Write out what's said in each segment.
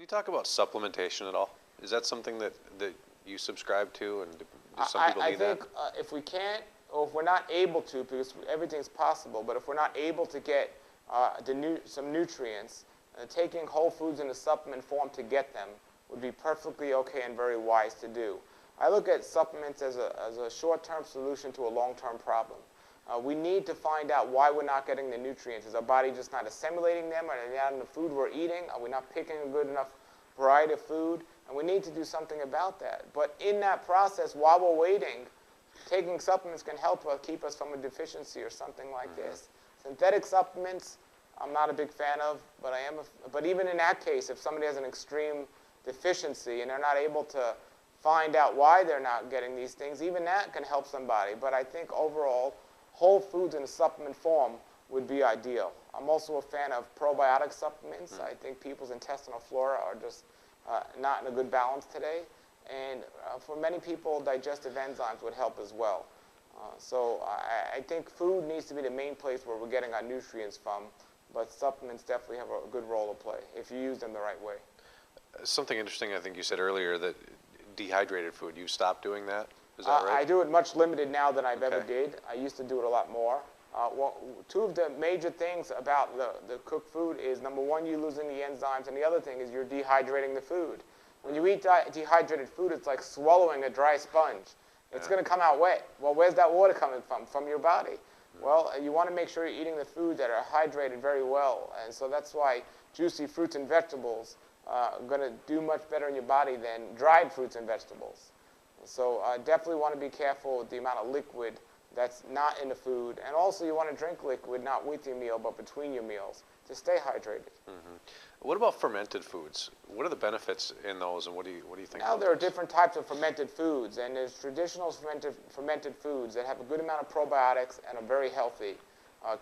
Can you talk about supplementation at all? Is that something that you subscribe to, and do some people I need think that? if we can't, or if we're not able to, because everything's possible, but if we're not able to get some nutrients, taking whole foods in a supplement form to get them would be perfectly okay and very wise to do. I look at supplements as a short-term solution to a long-term problem. We need to find out why we're not getting the nutrients. Is our body just not assimilating them? Are they not in the food we're eating? Are we not picking a good enough variety of food? And we need to do something about that. But in that process, while we're waiting, taking supplements can help keep us from a deficiency or something like this. Synthetic supplements, I'm not a big fan of, but but even in that case, if somebody has an extreme deficiency and they're not able to find out why they're not getting these things, even that can help somebody. But I think overall, whole foods in a supplement form would be ideal. I'm also a fan of probiotic supplements. I think people's intestinal flora are just not in a good balance today. And for many people, digestive enzymes would help as well. So I think food needs to be the main place where we're getting our nutrients from, but supplements definitely have a good role to play if you use them the right way. Something interesting, I think you said earlier, that dehydrated food, you stopped doing that? Is that right? I do it much limited now than I've ever did. I used to do it a lot more. Well, two of the major things about the cooked food is, number one, you're losing the enzymes, and the other thing is you're dehydrating the food. When you eat dehydrated food, it's like swallowing a dry sponge. It's going to come out wet. Well, where's that water coming from? From your body. Well, you want to make sure you're eating the food that are hydrated very well, and so that's why juicy fruits and vegetables are going to do much better in your body than dried fruits and vegetables. So definitely want to be careful with the amount of liquid that's not in the food. And also you want to drink liquid not with your meal but between your meals to stay hydrated. What about fermented foods? What are the benefits in those, and what do you think Now about there are those? different types of fermented foods, and there's traditional fermented foods that have a good amount of probiotics and are very healthy.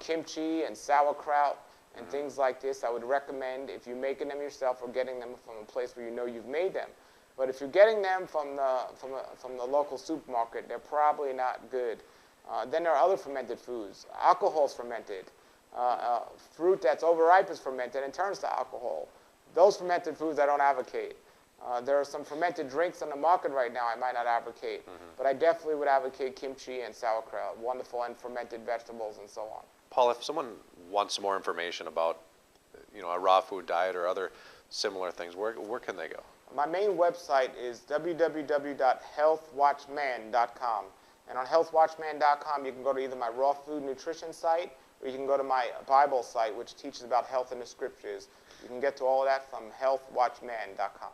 Kimchi and sauerkraut and things like this I would recommend if you're making them yourself or getting them from a place where you know you've made them. But if you're getting them from the local supermarket, they're probably not good. Then there are other fermented foods. Alcohol's fermented. Fruit that's overripe is fermented and turns to alcohol. Those fermented foods I don't advocate. There are some fermented drinks on the market right now I might not advocate, but I definitely would advocate kimchi and sauerkraut, wonderful and fermented vegetables and so on. Paul, if someone wants more information about, a raw food diet or other similar things, where can they go? My main website is www.healthwatchman.com. And on healthwatchman.com, you can go to either my raw food nutrition site or you can go to my Bible site, which teaches about health in the scriptures. You can get to all of that from healthwatchman.com.